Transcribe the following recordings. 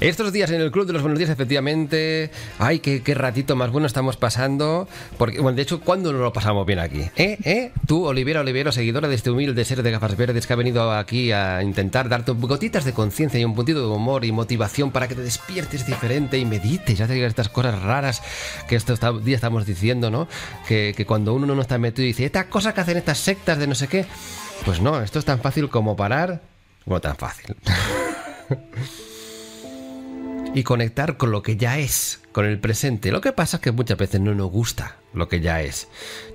Estos días en el Club de los Buenos Días, efectivamente, ay, qué ratito más bueno estamos pasando. Porque, bueno, de hecho, ¿cuándo nos lo pasamos bien aquí? Tú, Olivero, seguidora de este humilde ser de gafas verdes que ha venido aquí a intentar darte gotitas de conciencia y un puntito de humor y motivación para que te despiertes diferente y medites, ya te estas cosas raras que estos días estamos diciendo, ¿no? Que cuando uno no está metido y dice, estas cosas que hacen estas sectas de no sé qué, pues no, esto es tan fácil como parar, bueno, tan fácil. Y conectar con lo que ya es, con el presente. Lo que pasa es que muchas veces no nos gusta lo que ya es.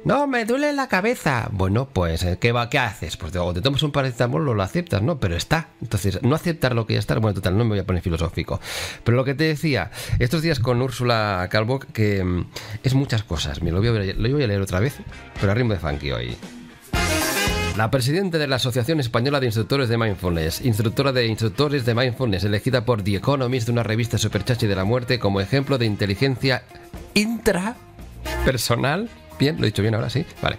No, me duele la cabeza. Bueno, pues, ¿qué haces? Pues o te tomas un paracetamol o lo aceptas, ¿no? Pero está. Entonces, no aceptar lo que ya está. Bueno, total, no me voy a poner filosófico. Pero lo que te decía, estos días con Úrsula Calvo, que es muchas cosas. Mira, lo voy a leer otra vez, pero a ritmo de funky hoy. La presidenta de la Asociación Española de Instructores de Mindfulness, instructora de instructores de Mindfulness, elegida por The Economist, de una revista superchachi de la muerte, como ejemplo de inteligencia intrapersonal. Bien, lo he dicho bien ahora, sí. Vale.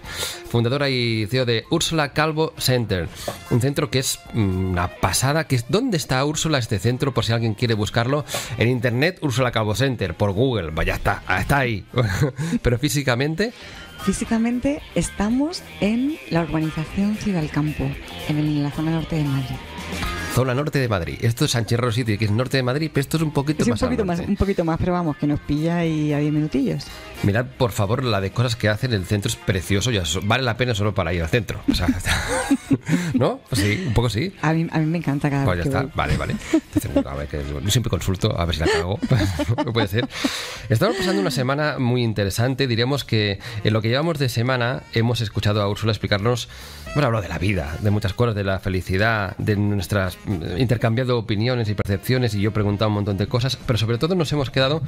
Fundadora y CEO de Úrsula Calvo Center. Un centro que es una pasada. ¿Dónde está Úrsula, este centro? Por si alguien quiere buscarlo en internet, Úrsula Calvo Center, por Google. Vaya, está ahí. Pero físicamente... Físicamente estamos en la urbanización Ciudad del Campo, en la zona norte de Madrid. Zona norte de Madrid. Esto es Sánchez Rossí, que es norte de Madrid, pero esto es un poquito más al norte. Un poquito más, pero vamos, que nos pilla ahí a 10 minutillos. Mirad, por favor, la de cosas que hacen. El centro es precioso, ya vale la pena solo para ir al centro. O sea, ¿no? Pues sí, un poco sí. A mí me encanta cada vez que voy. Vale. Entonces, a ver, yo siempre consulto, a ver si la cago. No puede ser. Estamos pasando una semana muy interesante. Diríamos que en lo que llevamos de semana hemos escuchado a Úrsula explicarnos, bueno, habló de la vida, de muchas cosas, de la felicidad, de nuestras intercambiando opiniones y percepciones, y yo he preguntado un montón de cosas, pero sobre todo nos hemos quedado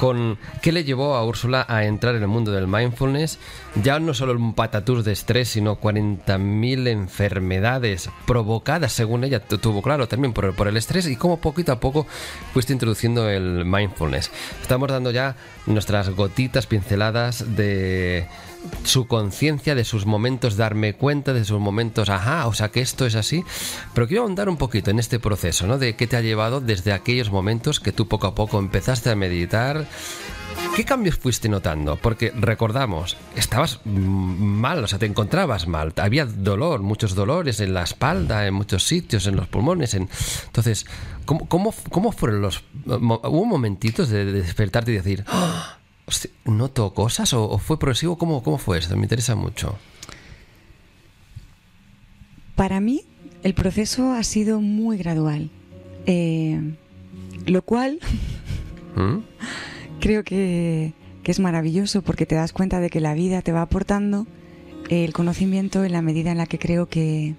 con qué le llevó a Úrsula a entrar en el mundo del mindfulness. Ya no solo un patatús de estrés, sino 40.000 enfermedades provocadas, según ella tuvo claro, también por el estrés, y cómo poquito a poco fuiste introduciendo el mindfulness. Estamos dando ya nuestras gotitas, pinceladas de su conciencia, de sus momentos, darme cuenta de sus momentos, o sea que esto es así. Pero quiero ahondar un poquito en este proceso, ¿no? De qué te ha llevado desde aquellos momentos que tú poco a poco empezaste a meditar. ¿Qué cambios fuiste notando? Porque recordamos, estabas mal, o sea, te encontrabas mal, había dolor, muchos dolores en la espalda, en muchos sitios, en los pulmones. Entonces, ¿cómo fueron hubo momentitos de despertarte y decir, hostia, ¿noto cosas? ¿O fue progresivo? ¿Cómo fue eso? Me interesa mucho. Para mí, el proceso ha sido muy gradual. Lo cual creo que es maravilloso, porque te das cuenta de que la vida te va aportando el conocimiento en la medida en la que creo que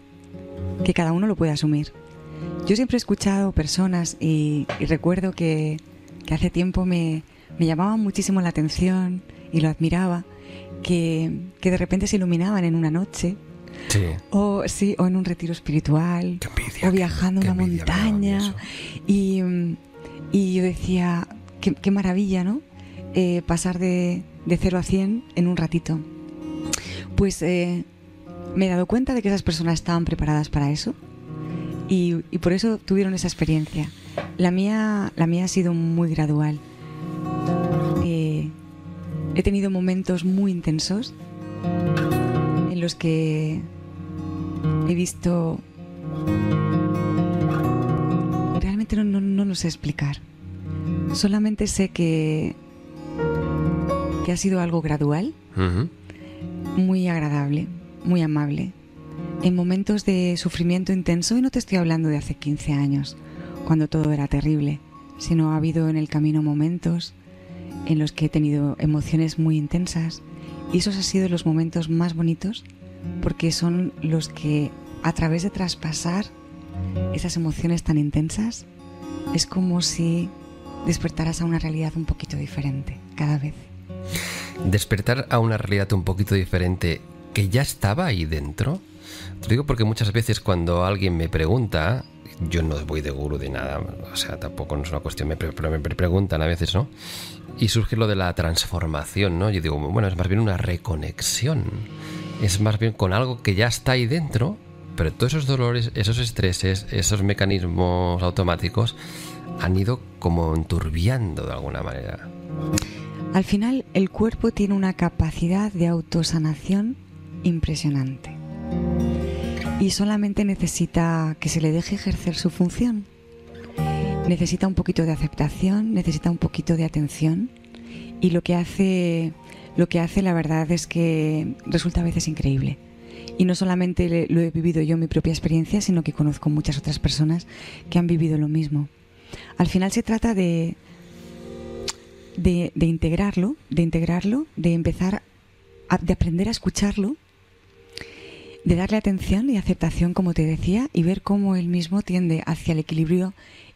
cada uno lo puede asumir. Yo siempre he escuchado personas y recuerdo que hace tiempo me llamaban muchísimo la atención y lo admiraba, que de repente se iluminaban en una noche. Sí. O en un retiro espiritual, o viajando en una montaña. Y yo decía, qué maravilla, ¿no? Pasar de 0 a 100 en un ratito. Pues me he dado cuenta de que esas personas estaban preparadas para eso, y por eso tuvieron esa experiencia. La mía ha sido muy gradual. He tenido momentos muy intensos en los que he visto... Realmente no lo sé explicar. Solamente sé que ha sido algo gradual, muy agradable, muy amable. En momentos de sufrimiento intenso, y no te estoy hablando de hace 15 años, cuando todo era terrible, sino ha habido en el camino momentos en los que he tenido emociones muy intensas, y esos han sido los momentos más bonitos, porque son los que, a través de traspasar esas emociones tan intensas, es como si despertaras a una realidad un poquito diferente cada vez. Despertar a una realidad un poquito diferente que ya estaba ahí dentro. Te digo porque muchas veces cuando alguien me pregunta, yo no voy de gurú de nada, o sea, tampoco no es una cuestión, pero me preguntan a veces, ¿no? Y surge lo de la transformación, ¿no? Yo digo, bueno, es más bien una reconexión, es más bien con algo que ya está ahí dentro, pero todos esos dolores, esos estreses, esos mecanismos automáticos han ido como enturbiando de alguna manera. Al final, el cuerpo tiene una capacidad de autosanación impresionante. Y solamente necesita que se le deje ejercer su función. Necesita un poquito de aceptación, necesita un poquito de atención. Y lo que hace la verdad es que resulta a veces increíble. Y no solamente lo he vivido yo en mi propia experiencia, sino que conozco muchas otras personas que han vivido lo mismo. Al final se trata de integrarlo, de empezar de aprender a escucharlo, de darle atención y aceptación, como te decía, y ver cómo él mismo tiende hacia el equilibrio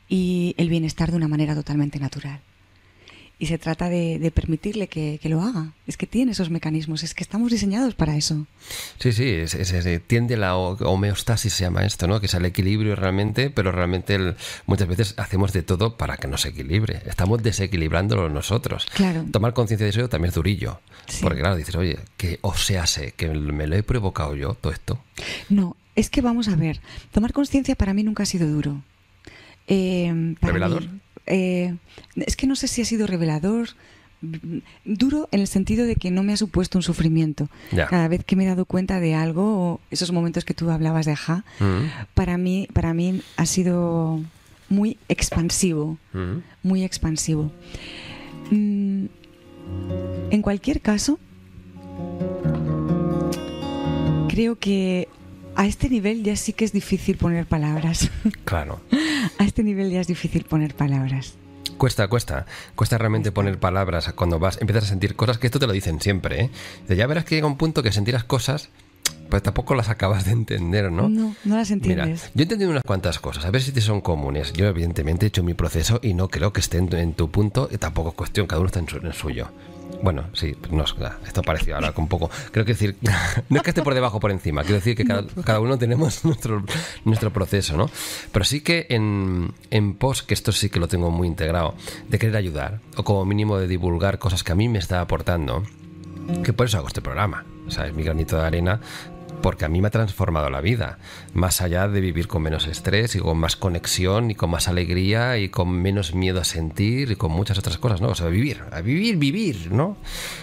y el bienestar de una manera totalmente natural. Y se trata de permitirle que lo haga. Es que tiene esos mecanismos, es que estamos diseñados para eso. Sí, tiende la homeostasis, se llama esto, ¿no? Que es el equilibrio realmente, pero realmente muchas veces hacemos de todo para que no se equilibre. Estamos desequilibrándolo nosotros. Claro. Tomar conciencia de eso también es durillo. Sí. Porque claro, dices, oye, que que me lo he provocado yo, todo esto. No, es que vamos a ver, tomar conciencia para mí nunca ha sido duro. ¿Revelador? Es que no sé si ha sido revelador, duro en el sentido de que no me ha supuesto un sufrimiento. Ya. Cada vez que me he dado cuenta de algo, o esos momentos que tú hablabas de ajá, para mí ha sido muy expansivo, muy expansivo. En cualquier caso, creo que a este nivel ya sí que es difícil poner palabras. Claro. A este nivel ya es difícil poner palabras. Cuesta realmente poner palabras cuando empiezas a sentir cosas, que esto te lo dicen siempre, ¿eh? Ya verás que llega un punto que sentirás cosas, pues tampoco las acabas de entender, ¿no? No las entiendes. Mira, yo he entendido unas cuantas cosas, a ver si te son comunes. Yo evidentemente he hecho mi proceso y no creo que esté en tu punto, y tampoco es cuestión, cada uno está en el suyo. Bueno, sí, no, esto pareció ahora un poco. Creo que decir, no es que esté por debajo o por encima, quiero decir que cada uno tenemos nuestro proceso, ¿no? Pero sí que en pos, que esto sí que lo tengo muy integrado, de querer ayudar, o como mínimo de divulgar cosas que a mí me está aportando, que por eso hago este programa. O sea, es mi granito de arena, porque a mí me ha transformado la vida, más allá de vivir con menos estrés y con más conexión y con más alegría y con menos miedo a sentir y con muchas otras cosas, ¿no? O sea, vivir, ¿no?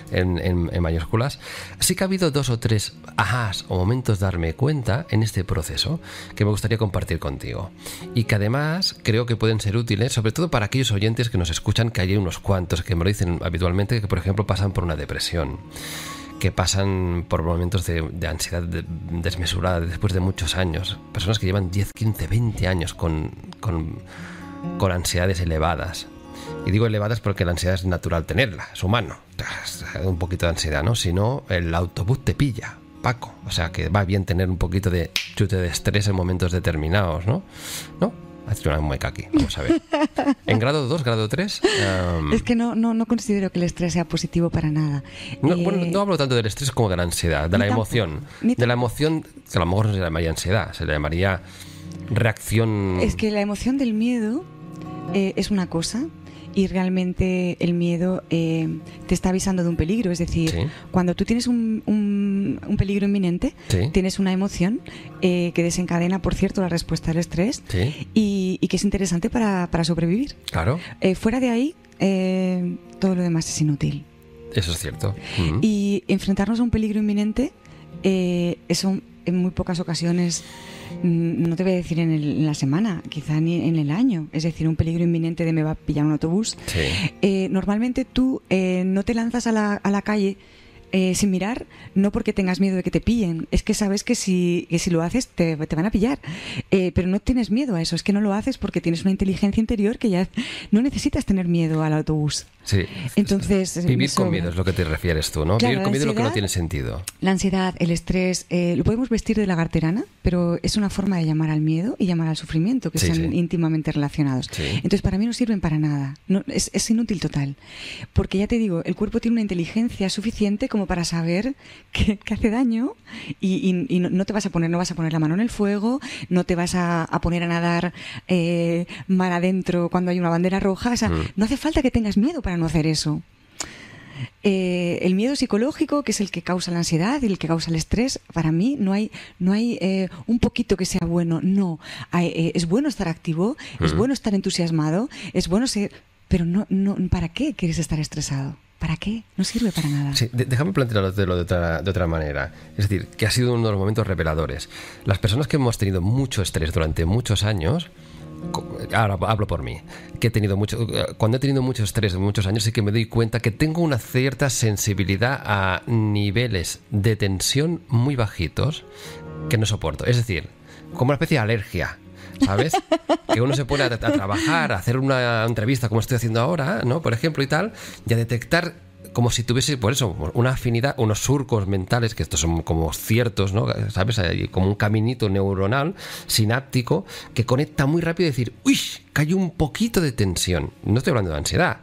En mayúsculas. Sí que ha habido 2 o 3 ajás o momentos de darme cuenta en este proceso que me gustaría compartir contigo y que además creo que pueden ser útiles, sobre todo para aquellos oyentes que nos escuchan, que hay unos cuantos que me lo dicen habitualmente, que por ejemplo pasan por una depresión, que pasan por momentos de ansiedad desmesurada después de muchos años. Personas que llevan 10, 15, 20 años con ansiedades elevadas. Y digo elevadas porque la ansiedad es natural tenerla, es humano. Un poquito de ansiedad, ¿no? Si no, el autobús te pilla, Paco. O sea que va bien tener un poquito de chute de estrés en momentos determinados, ¿no? ¿No? Has hecho una mueca aquí, vamos a ver. ¿En grado 2, grado 3? Es que no considero que el estrés sea positivo para nada. Bueno, no hablo tanto del estrés como de la ansiedad, de la emoción. De la emoción, que a lo mejor no se llamaría ansiedad, se le llamaría reacción. Es que la emoción del miedo es una cosa, y realmente el miedo te está avisando de un peligro. Es decir, sí, cuando tú tienes un peligro inminente, sí, tienes una emoción que desencadena, por cierto, la respuesta al estrés, sí, y que es interesante para sobrevivir. Claro. Fuera de ahí, todo lo demás es inútil. Eso es cierto. Y enfrentarnos a un peligro inminente, eso en muy pocas ocasiones, no te voy a decir en la semana, quizá ni en el año. Es decir, un peligro inminente de me va a pillar un autobús. Sí. Normalmente tú no te lanzas a la calle sin mirar, no porque tengas miedo de que te pillen, es que sabes que si lo haces te van a pillar, pero no tienes miedo a eso, es que no lo haces porque tienes una inteligencia interior que ya no necesitas tener miedo al autobús. Sí. Entonces, vivir con miedo es lo que te refieres tú, ¿no? Claro, vivir con miedo es lo que no tiene sentido. La ansiedad, el estrés, lo podemos vestir de lagarterana, pero es una forma de llamar al miedo y llamar al sufrimiento, que están íntimamente relacionados. Sí. Entonces, para mí no sirven para nada. No, es inútil total. Porque ya te digo, el cuerpo tiene una inteligencia suficiente como para saber que hace daño y no te vas a poner la mano en el fuego, no te vas a poner a nadar mar adentro cuando hay una bandera roja. O sea, no hace falta que tengas miedo para no hacer eso. El miedo psicológico, que es el que causa la ansiedad y el que causa el estrés, para mí no hay un poquito que sea bueno. No, es bueno estar activo, es bueno estar entusiasmado, es bueno ser... Pero no, ¿para qué quieres estar estresado? ¿Para qué? No sirve para nada. Sí, déjame plantearlo de otra manera. Es decir, que ha sido uno de los momentos reveladores. Las personas que hemos tenido mucho estrés durante muchos años... Ahora hablo por mí, que he tenido cuando he tenido mucho estrés en muchos años, sí que me doy cuenta que tengo una cierta sensibilidad a niveles de tensión muy bajitos que no soporto. Es decir, como una especie de alergia, ¿sabes? Que uno se pone a trabajar, a hacer una entrevista como estoy haciendo ahora, ¿no? Por ejemplo, y tal, y a detectar como si tuviese, por eso, una afinidad, unos surcos mentales, que estos son como ciertos, ¿no? ¿Sabes? Hay como un caminito neuronal, sináptico, que conecta muy rápido y decir, ¡uy! Que hay un poquito de tensión. No estoy hablando de ansiedad,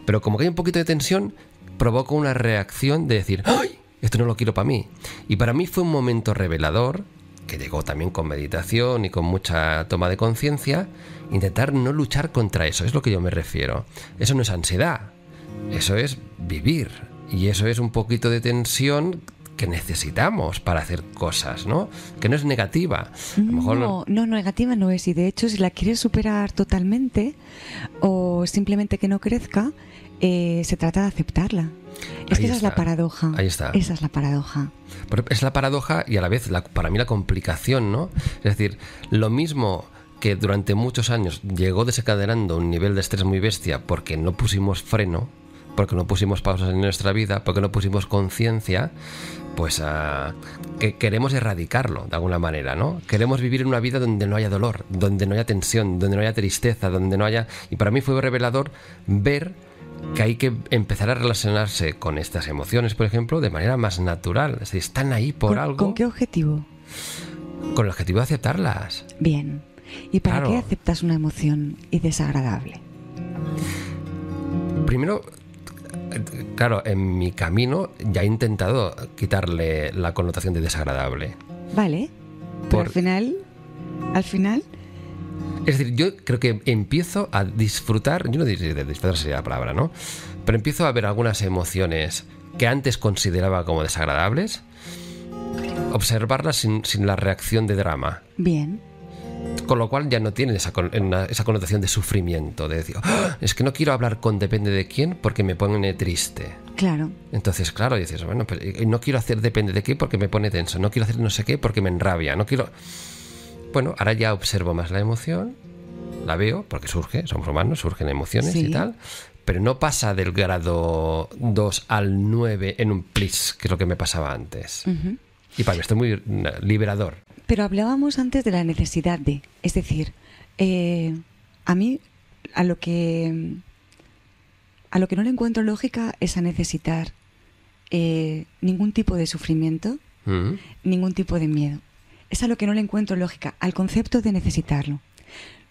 pero como que hay un poquito de tensión, provoca una reacción de decir, ¡ay! Esto no lo quiero para mí. Y para mí fue un momento revelador, que llegó también con meditación y con mucha toma de conciencia, intentar no luchar contra eso, es lo que yo me refiero. Eso no es ansiedad. Eso es vivir, y eso es un poquito de tensión que necesitamos para hacer cosas, ¿no? Que no es negativa. A lo mejor no, negativa no es, y de hecho si la quieres superar totalmente o simplemente que no crezca, se trata de aceptarla. Es que esa es la paradoja. Ahí está. Esa es la paradoja. Pero es la paradoja y a la vez, para mí, la complicación, ¿no? Es decir, lo mismo que durante muchos años llegó desencadenando un nivel de estrés muy bestia porque no pusimos freno, porque no pusimos pausas en nuestra vida, porque no pusimos conciencia, pues que queremos erradicarlo de alguna manera, ¿no? Queremos vivir en una vida donde no haya dolor, donde no haya tensión, donde no haya tristeza, donde no haya... Y para mí fue revelador ver que hay que empezar a relacionarse con estas emociones, por ejemplo, de manera más natural. Es decir, están ahí por algo. ¿Con qué objetivo? Con el objetivo de aceptarlas. Bien. ¿Y para qué aceptas una emoción desagradable? Primero... Claro, en mi camino ya he intentado quitarle la connotación de desagradable. Vale, pero al final... Es decir, yo creo que empiezo a disfrutar, yo no diría de disfrutar sería la palabra, ¿no? Pero empiezo a ver algunas emociones que antes consideraba como desagradables, observarlas sin la reacción de drama. Bien. Con lo cual ya no tienen esa connotación de sufrimiento, de decir, ¡oh! Es que no quiero hablar con depende de quién porque me pone triste. Claro. Entonces, claro, dices, bueno, pues no quiero hacer depende de qué porque me pone tenso, no quiero hacer no sé qué porque me enrabia, no quiero... Bueno, ahora ya observo más la emoción, la veo, porque surge, somos humanos, surgen emociones y tal, pero no pasa del grado 2 al 9 en un plis, que es lo que me pasaba antes. Uh-huh. Y para mí esto es muy liberador. Pero hablábamos antes de la necesidad de, es decir, a mí a lo que no le encuentro lógica es a necesitar ningún tipo de sufrimiento, ningún tipo de miedo. Es a lo que no le encuentro lógica, al concepto de necesitarlo.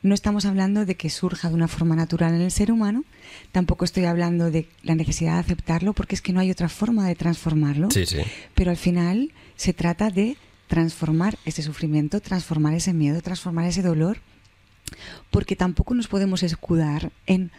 No estamos hablando de que surja de una forma natural en el ser humano, tampoco estoy hablando de la necesidad de aceptarlo, porque es que no hay otra forma de transformarlo. Sí, sí. Pero al final se trata de transformar ese sufrimiento, transformar ese miedo, transformar ese dolor, porque tampoco nos podemos escudar en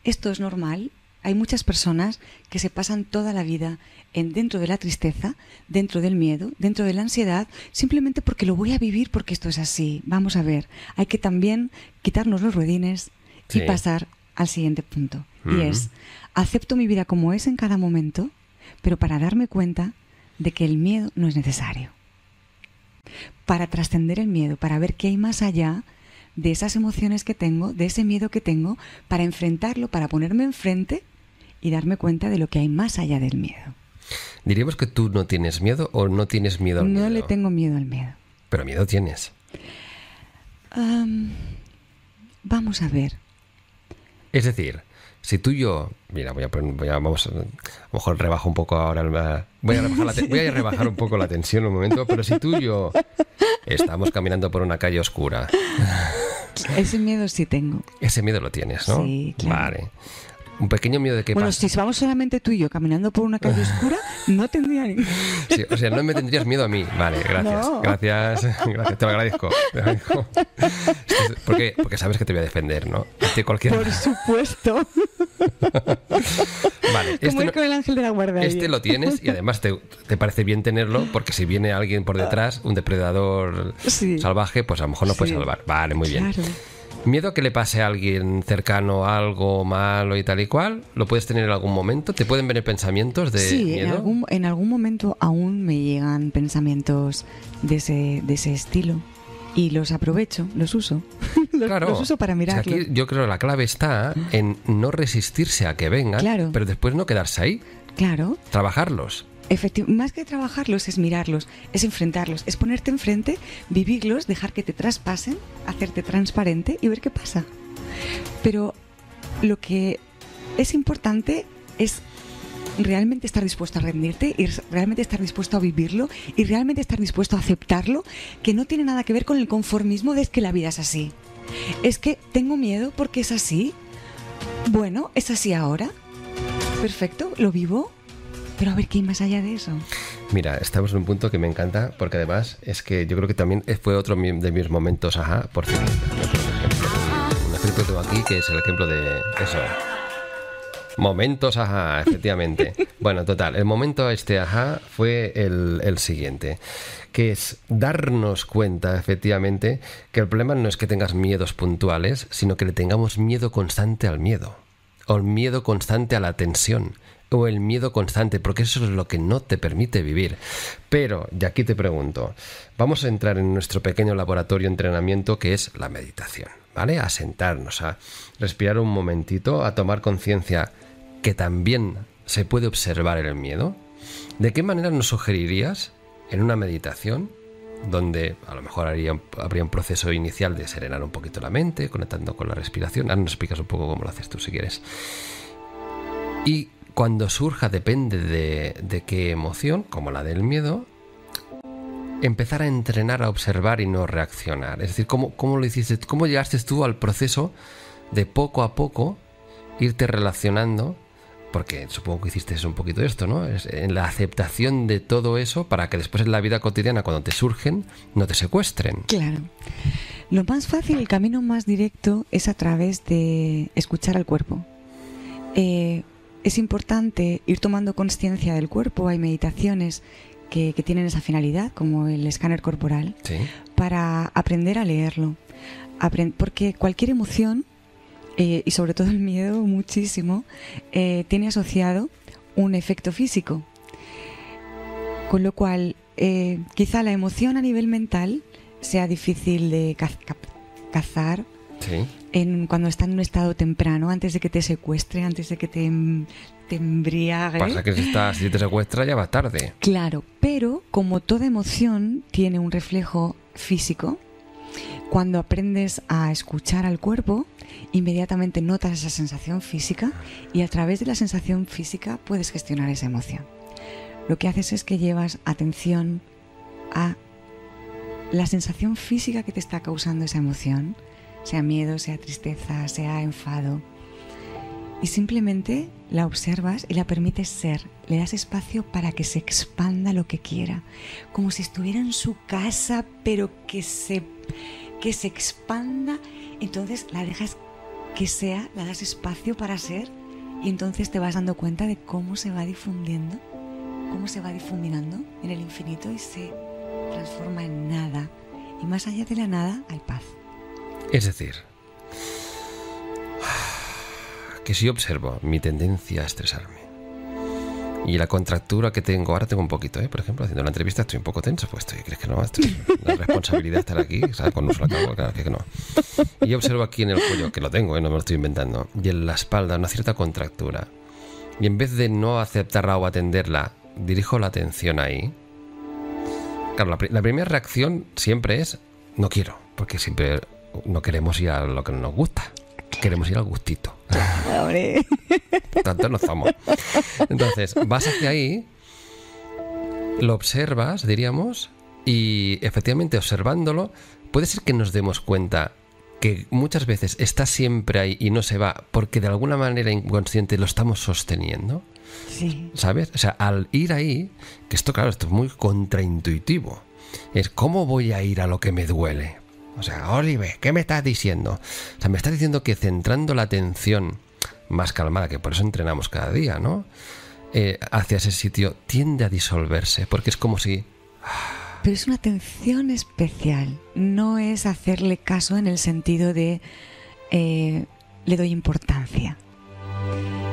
esto es normal. Hay muchas personas que se pasan toda la vida dentro de la tristeza, dentro del miedo, dentro de la ansiedad, simplemente porque lo voy a vivir porque esto es así. Vamos a ver, hay que también quitarnos los ruedines y pasar al siguiente punto. Y es, acepto mi vida como es en cada momento, pero para darme cuenta de que el miedo no es necesario. Para trascender el miedo, para ver qué hay más allá de esas emociones que tengo, de ese miedo que tengo, para enfrentarlo, para ponerme enfrente y darme cuenta de lo que hay más allá del miedo. ¿Diríamos que tú no tienes miedo o no tienes miedo al miedo? No le tengo miedo al miedo. Pero miedo tienes. Vamos a ver. Es decir, si tú y yo... Mira, vamos a lo mejor rebajo un poco ahora... Voy a rebajar un poco la tensión un momento, pero si tú y yo estamos caminando por una calle oscura... Ese miedo sí tengo. Ese miedo lo tienes, ¿no? Sí, claro. Vale. Un pequeño miedo de que Bueno, pasa. si vamos solamente tú y yo caminando por una calle oscura, no tendría ningún... Sí, o sea, no me tendrías miedo a mí. Vale, gracias. No. Gracias. Te lo agradezco. Porque sabes que te voy a defender, ¿no? Ante cualquier... Por supuesto. Vale, Como no- ir con el ángel de la guarda. Este lo tienes y además te parece bien tenerlo porque si viene alguien por detrás, un depredador Sí. salvaje, pues a lo mejor no puede Sí. salvar. Vale, muy bien. Claro. Miedo a que le pase a alguien cercano algo malo y tal y cual, ¿lo puedes tener en algún momento? ¿Te pueden venir pensamientos de Sí, miedo? en algún momento aún me llegan pensamientos de ese estilo. Y los aprovecho, los uso. Claro. Los uso para O sea, mirarlo. aquí yo creo que la clave está en no resistirse a que vengan, Claro. pero después no quedarse ahí, Claro. trabajarlos. Más que trabajarlos es mirarlos, es enfrentarlos, es ponerte enfrente, vivirlos, dejar que te traspasen, hacerte transparente y ver qué pasa. Pero lo que es importante es realmente estar dispuesto a rendirte y realmente estar dispuesto a vivirlo y realmente estar dispuesto a aceptarlo, que no tiene nada que ver con el conformismo de es que la vida es así. Es que tengo miedo porque es así. Bueno, es así ahora. Perfecto, lo vivo. Pero a ver qué hay más allá de eso. Mira, estamos en un punto que me encanta porque además es que yo creo que también fue otro de mis momentos, por cierto. Un ejemplo que tengo aquí que es el ejemplo de eso. Momentos, efectivamente. Bueno, total, el momento fue el siguiente, que es darnos cuenta, efectivamente, que el problema no es que tengas miedos puntuales, sino que le tengamos miedo constante al miedo, o el miedo constante a la tensión, o el miedo constante, porque eso es lo que no te permite vivir. Pero, y aquí te pregunto, vamos a entrar en nuestro pequeño laboratorio de entrenamiento que es la meditación, ¿vale? A sentarnos, a respirar un momentito, a tomar conciencia que también se puede observar en el miedo. ¿De qué manera nos sugerirías en una meditación donde a lo mejor habría un proceso inicial de serenar un poquito la mente, conectando con la respiración? Ahora nos explicas un poco cómo lo haces tú si quieres. Y cuando surja, depende de qué emoción, como la del miedo, empezar a entrenar a observar y no reaccionar. Es decir, ¿cómo lo hiciste? ¿Cómo llegaste tú al proceso de poco a poco irte relacionando? Porque supongo que hiciste un poquito esto, ¿no? En la aceptación de todo eso para que después en la vida cotidiana, cuando te surgen, no te secuestren. Claro. Lo más fácil, el camino más directo es a través de escuchar al cuerpo. Es importante ir tomando conciencia del cuerpo. Hay meditaciones que tienen esa finalidad, como el escáner corporal, Sí. para aprender a leerlo. Porque cualquier emoción, y sobre todo el miedo muchísimo, tiene asociado un efecto físico. Con lo cual, quizá la emoción a nivel mental sea difícil de cazar Sí. cuando está en un estado temprano, antes de que te secuestre, antes de que te embriague. Pasa que si te secuestra ya va tarde. Claro, pero como toda emoción tiene un reflejo físico, cuando aprendes a escuchar al cuerpo, inmediatamente notas esa sensación física y a través de la sensación física puedes gestionar esa emoción. Lo que haces es que llevas atención a la sensación física que te está causando esa emoción, sea miedo, sea tristeza, sea enfado, y simplemente la observas y la permites ser, le das espacio para que se expanda lo que quiera, como si estuviera en su casa, pero que se expanda. Entonces la dejas que sea, la das espacio para ser, y entonces te vas dando cuenta de cómo se va difundiendo, cómo se va difuminando en el infinito y se transforma en nada, y más allá de la nada hay paz. Es decir, que si observo mi tendencia a estresarme y la contractura que tengo, ahora tengo un poquito, por ejemplo, haciendo la entrevista estoy un poco tenso, pues ¿crees que no? Esto es la responsabilidad de estar aquí, ¿sabes? Con un solo cabo, claro que no. Y observo aquí en el cuello, que lo tengo, no me lo estoy inventando, y en la espalda una cierta contractura. Y en vez de no aceptarla o atenderla, dirijo la atención ahí. Claro, la primera reacción siempre es no quiero, porque siempre no queremos ir a lo que nos gusta. Queremos ir al gustito. Tanto no somos. Entonces, vas hacia ahí, lo observas, diríamos, y efectivamente observándolo, puede ser que nos demos cuenta que muchas veces está siempre ahí y no se va porque de alguna manera inconsciente lo estamos sosteniendo. Sí. ¿Sabes? O sea, al ir ahí, que esto, claro, esto es muy contraintuitivo. Es ¿cómo voy a ir a lo que me duele? O sea, Oliver, ¿qué me estás diciendo? O sea, me estás diciendo que centrando la atención más calmada, que por eso entrenamos cada día, ¿no? Hacia ese sitio tiende a disolverse, porque es como si... Pero es una atención especial, no es hacerle caso en el sentido de le doy importancia.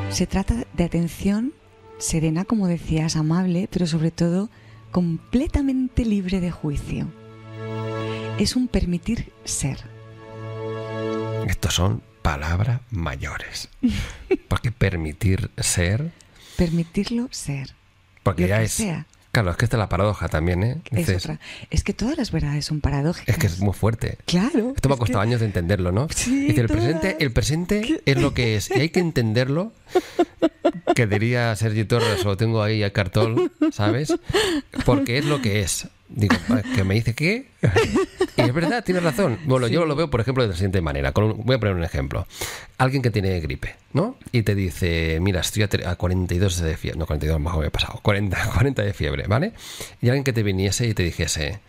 Se trata de atención serena, como decías, amable, pero sobre todo completamente libre de juicio. Es un permitir ser. Estos son palabras mayores. Porque permitir ser... Permitirlo ser. Porque ya es... sea. Claro, es que esta es la paradoja también, ¿eh? Dices, es que todas las verdades son paradójicas. Es que es muy fuerte. Claro. Esto me ha costado años de entenderlo, ¿no? Sí, dice, el presente es lo que es. Y hay que entenderlo. Que diría Sergi Torres, lo tengo ahí al cartón, ¿sabes? Porque es lo que es. Digo, que me dice, ¿qué? Y es verdad, tienes razón. Bueno, sí. Yo lo veo, por ejemplo, de la siguiente manera. Voy a poner un ejemplo. Alguien que tiene gripe, ¿no? Y te dice, mira, estoy a 42 de fiebre. No, 42 mejor me he pasado. 40 de fiebre, ¿vale? Y alguien que te viniese y te dijese...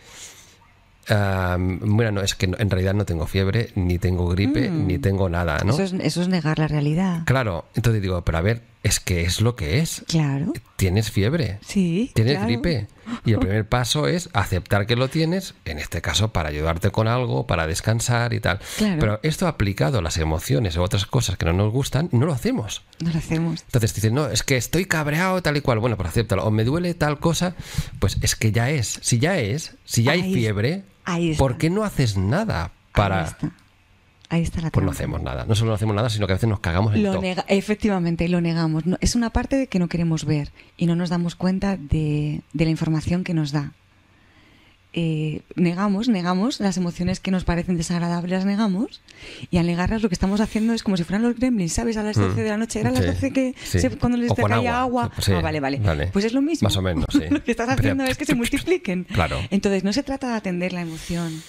bueno, no, es que en realidad no tengo fiebre, ni tengo gripe, ni tengo nada, ¿no? Eso es negar la realidad. Claro, entonces digo, pero a ver, es que es lo que es. Claro. Tienes fiebre. Sí. Tienes claro. gripe. Y el primer paso es aceptar que lo tienes, en este caso para ayudarte con algo, para descansar y tal. Claro. Pero esto aplicado a las emociones o otras cosas que no nos gustan, no lo hacemos. No lo hacemos. Entonces dicen, no, es que estoy cabreado tal y cual. Bueno, pues acéptalo. O me duele tal cosa, pues es que ya es. Si ya hay fiebre, ¿por qué no haces nada para...? Ahí está la trampa. Pues no hacemos nada. No solo no hacemos nada, sino que a veces nos cagamos en todo. Efectivamente, lo negamos. No, es una parte de que no queremos ver y no nos damos cuenta de la información que nos da. Negamos las emociones que nos parecen desagradables, las negamos, y al negarlas lo que estamos haciendo es como si fueran los gremlins, ¿sabes? A las 12 de la noche, eran las 12 que cuando les caía agua. Sí, vale. Pues es lo mismo. Más o menos, sí. Lo que estás haciendo es que se multipliquen. Claro. Entonces no se trata de atender la emoción,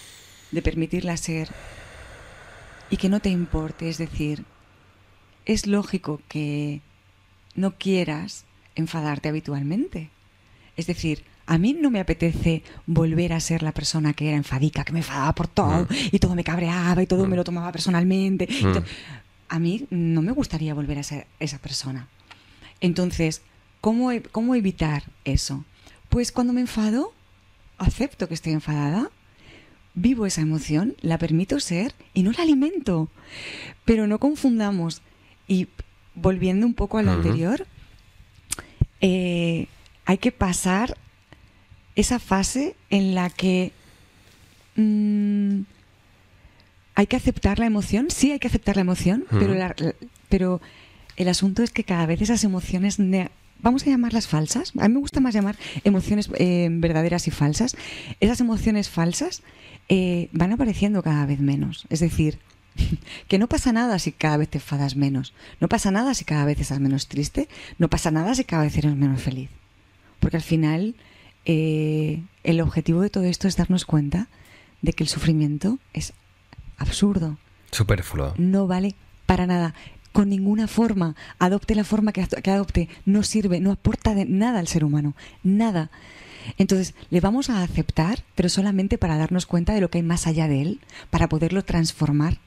de permitirla ser y que no te importe. Es decir, es lógico que no quieras enfadarte habitualmente. Es decir, a mí no me apetece volver a ser la persona que era enfadica, que me enfadaba por todo y todo me cabreaba y todo me lo tomaba personalmente. A mí no me gustaría volver a ser esa persona. Entonces, ¿cómo evitar eso? Pues cuando me enfado, acepto que estoy enfadada, vivo esa emoción, la permito ser y no la alimento. Pero no confundamos. Y volviendo un poco a lo anterior, hay que pasar esa fase en la que hay que aceptar la emoción. Sí, hay que aceptar la emoción, pero el asunto es que cada vez esas emociones, vamos a llamarlas falsas. A mí me gusta más llamar emociones verdaderas y falsas. Esas emociones falsas van apareciendo cada vez menos. Es decir, que no pasa nada si cada vez te enfadas menos. No pasa nada si cada vez estás menos triste. No pasa nada si cada vez eres menos feliz. Porque al final... el objetivo de todo esto es darnos cuenta de que el sufrimiento es absurdo, superfluo, no vale para nada, con ninguna forma. Adopte la forma que adopte, no sirve, no aporta nada al ser humano, nada. Entonces le vamos a aceptar, pero solamente para darnos cuenta de lo que hay más allá de él, para poderlo transformar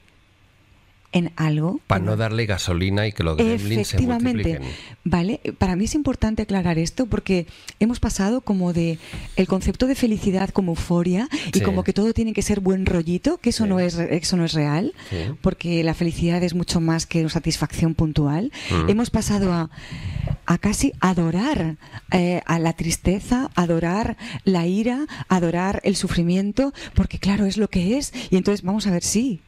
en algo. Para no darle gasolina y que los gremlins se multipliquen. Vale, para mí es importante aclarar esto porque hemos pasado como de el concepto de felicidad como euforia y como que todo tiene que ser buen rollito, que eso no es real, porque la felicidad es mucho más que una satisfacción puntual. Hemos pasado a casi adorar a la tristeza, adorar la ira, adorar el sufrimiento, porque claro, es lo que es. Y entonces vamos a ver, sí,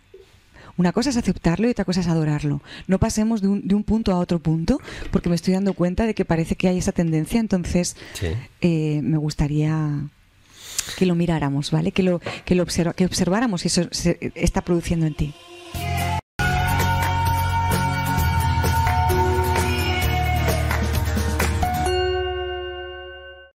una cosa es aceptarlo y otra cosa es adorarlo. No pasemos de un punto a otro punto, porque me estoy dando cuenta de que parece que hay esa tendencia. Entonces me gustaría que lo miráramos, ¿vale? Que observáramos si eso se está produciendo en ti.